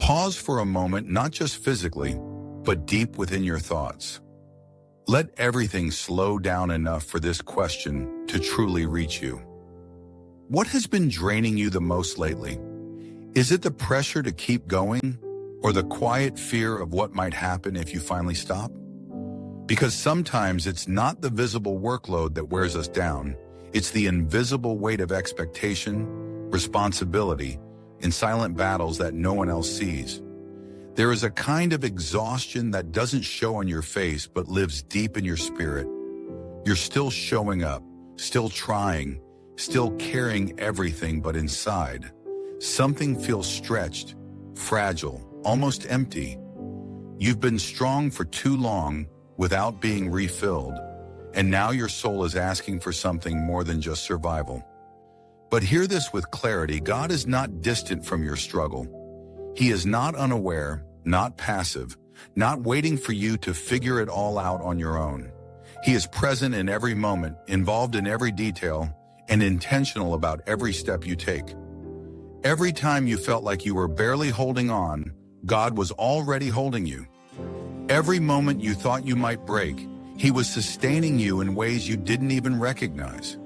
Pause for a moment, not just physically, but deep within your thoughts. Let everything slow down enough for this question to truly reach you. What has been draining you the most lately? Is it the pressure to keep going, or the quiet fear of what might happen if you finally stop? Because sometimes it's not the visible workload that wears us down, it's the invisible weight of expectation, responsibility, and silent battles that no one else sees. There is a kind of exhaustion that doesn't show on your face but lives deep in your spirit. You're still showing up, still trying, still carrying everything, but inside, something feels stretched, fragile, almost empty. You've been strong for too long without being refilled, and now your soul is asking for something more than just survival. But hear this with clarity: God is not distant from your struggle. He is not unaware, not passive, not waiting for you to figure it all out on your own. He is present in every moment, involved in every detail, and intentional about every step you take. Every time you felt like you were barely holding on, God was already holding you. Every moment you thought you might break, He was sustaining you in ways you didn't even recognize.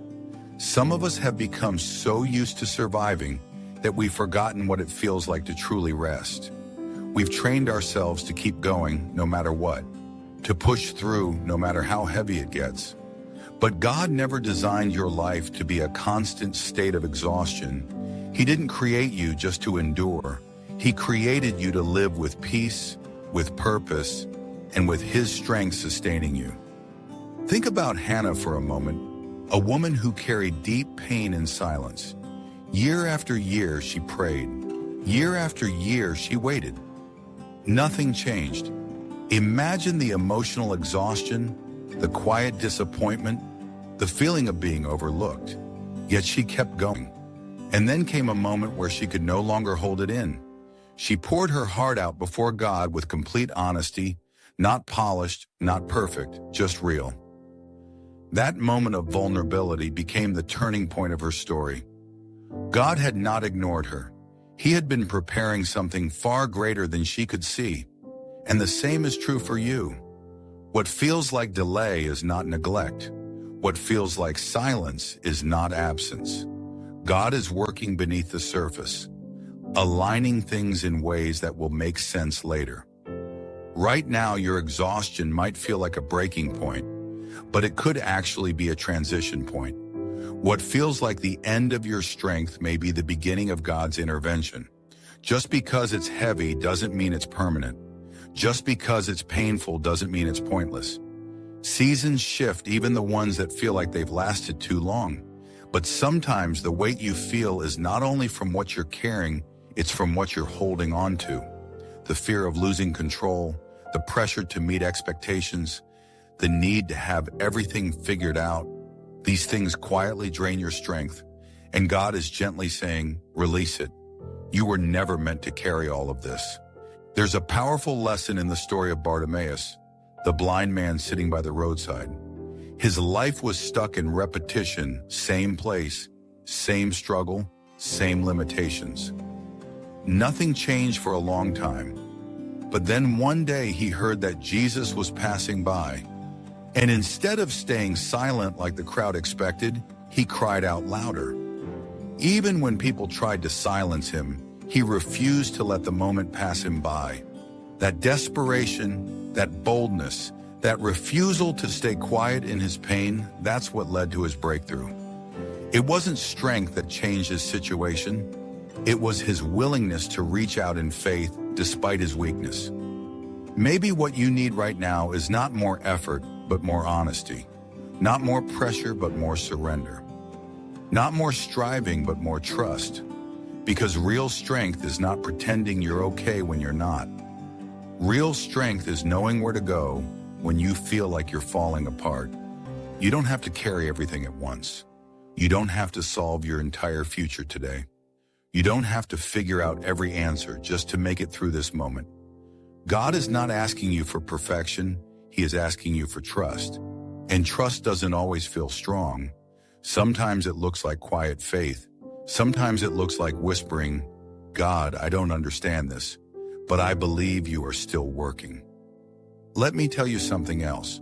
Some of us have become so used to surviving that we've forgotten what it feels like to truly rest. We've trained ourselves to keep going no matter what, to push through no matter how heavy it gets. But God never designed your life to be a constant state of exhaustion. He didn't create you just to endure. He created you to live with peace, with purpose, and with His strength sustaining you. Think about Hannah for a moment, a woman who carried deep pain in silence. Year after year she prayed. Year after year she waited. Nothing changed. Imagine the emotional exhaustion, the quiet disappointment, the feeling of being overlooked. Yet she kept going. And then came a moment where she could no longer hold it in. She poured her heart out before God with complete honesty, not polished, not perfect, just real. That moment of vulnerability became the turning point of her story. God had not ignored her. He had been preparing something far greater than she could see. And the same is true for you. What feels like delay is not neglect. What feels like silence is not absence. God is working beneath the surface, aligning things in ways that will make sense later. Right now, your exhaustion might feel like a breaking point, but it could actually be a transition point. What feels like the end of your strength may be the beginning of God's intervention. Just because it's heavy doesn't mean it's permanent. Just because it's painful doesn't mean it's pointless. Seasons shift, even the ones that feel like they've lasted too long. But sometimes the weight you feel is not only from what you're carrying, it's from what you're holding on to. The fear of losing control, the pressure to meet expectations, the need to have everything figured out. These things quietly drain your strength, and God is gently saying, release it. You were never meant to carry all of this. There's a powerful lesson in the story of Bartimaeus, the blind man sitting by the roadside. His life was stuck in repetition, same place, same struggle, same limitations. Nothing changed for a long time. But then one day he heard that Jesus was passing by. And instead of staying silent like the crowd expected, he cried out louder. Even when people tried to silence him, he refused to let the moment pass him by. That desperation, that boldness, that refusal to stay quiet in his pain, that's what led to his breakthrough. It wasn't strength that changed his situation. It was his willingness to reach out in faith despite his weakness. Maybe what you need right now is not more effort, but more honesty. Not more pressure, but more surrender. Not more striving, but more trust. Because real strength is not pretending you're okay when you're not. Real strength is knowing where to go when you feel like you're falling apart. You don't have to carry everything at once. You don't have to solve your entire future today. You don't have to figure out every answer just to make it through this moment. God is not asking you for perfection. He is asking you for trust. And trust doesn't always feel strong. Sometimes it looks like quiet faith. Sometimes it looks like whispering, God, I don't understand this, but I believe you are still working. Let me tell you something else.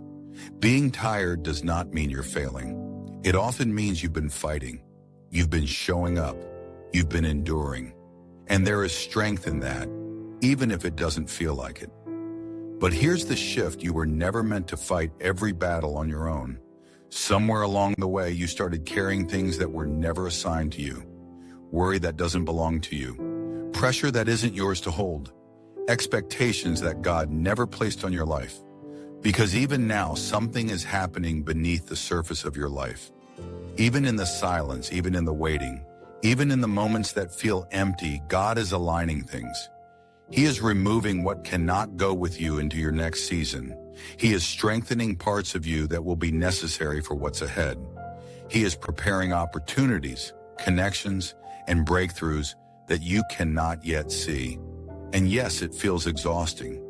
Being tired does not mean you're failing. It often means you've been fighting. You've been showing up. You've been enduring. And there is strength in that, even if it doesn't feel like it. But here's the shift: you were never meant to fight every battle on your own. Somewhere along the way, you started carrying things that were never assigned to you. Worry that doesn't belong to you. Pressure that isn't yours to hold. Expectations that God never placed on your life. Because even now, something is happening beneath the surface of your life. Even in the silence, even in the waiting, even in the moments that feel empty, God is aligning things. He is removing what cannot go with you into your next season. He is strengthening parts of you that will be necessary for what's ahead. He is preparing opportunities, connections, and breakthroughs that you cannot yet see. And yes, it feels exhausting.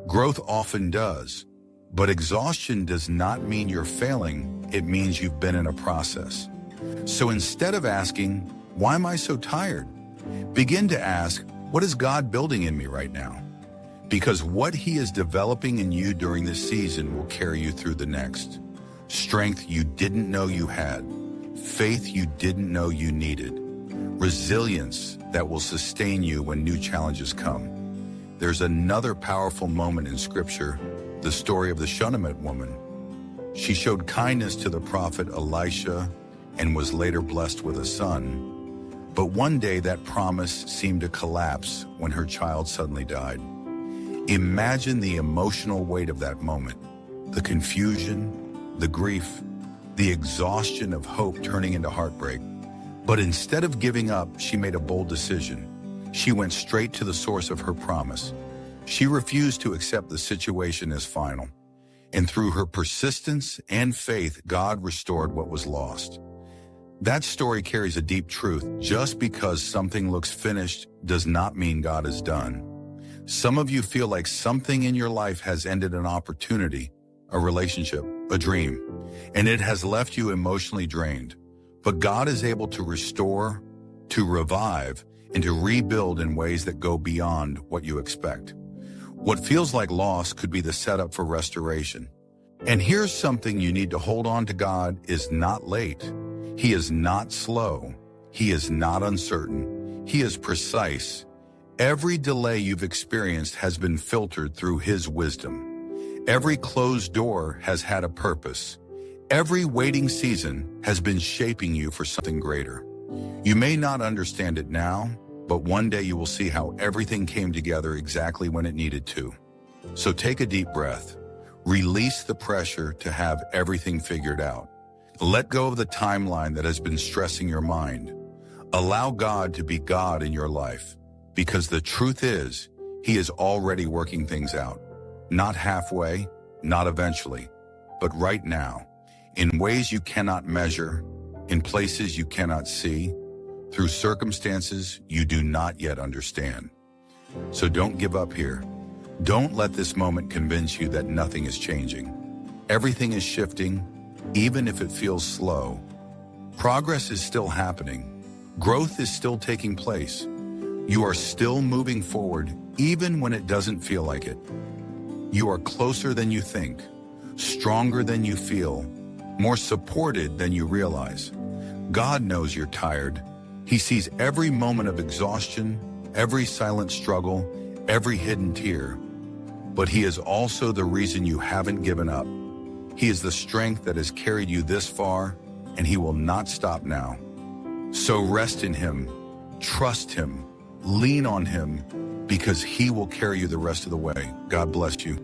Growth often does, but exhaustion does not mean you're failing. It means you've been in a process. So instead of asking, "Why am I so tired?" begin to ask, "What is God building in me right now?" Because what He is developing in you during this season will carry you through the next. Strength you didn't know you had, faith you didn't know you needed, resilience that will sustain you when new challenges come. There's another powerful moment in Scripture, the story of the Shunammite woman. She showed kindness to the prophet Elisha and was later blessed with a son. But one day that promise seemed to collapse when her child suddenly died. Imagine the emotional weight of that moment, the confusion, the grief, the exhaustion of hope turning into heartbreak. But instead of giving up, she made a bold decision. She went straight to the source of her promise. She refused to accept the situation as final. And through her persistence and faith, God restored what was lost. That story carries a deep truth. Just because something looks finished does not mean God is done. Some of you feel like something in your life has ended an opportunity, a relationship, a dream, and it has left you emotionally drained. But God is able to restore, to revive, and to rebuild in ways that go beyond what you expect. What feels like loss could be the setup for restoration. And here's something you need to hold on to: God is not late. He is not slow. He is not uncertain. He is precise. Every delay you've experienced has been filtered through His wisdom. Every closed door has had a purpose. Every waiting season has been shaping you for something greater. You may not understand it now, but one day you will see how everything came together exactly when it needed to. So take a deep breath. Release the pressure to have everything figured out. Let go of the timeline that has been stressing your mind. Allow God to be God in your life, because the truth is, He is already working things out. Not halfway, not eventually, but right now, in ways you cannot measure, in places you cannot see, through circumstances you do not yet understand. So don't give up here. Don't let this moment convince you that nothing is changing. Everything is shifting, even if it feels slow. Progress is still happening. Growth is still taking place. You are still moving forward, even when it doesn't feel like it. You are closer than you think, stronger than you feel, more supported than you realize. God knows you're tired. He sees every moment of exhaustion, every silent struggle, every hidden tear. But He is also the reason you haven't given up. He is the strength that has carried you this far, and He will not stop now. So rest in Him, trust Him, lean on Him, because He will carry you the rest of the way. God bless you.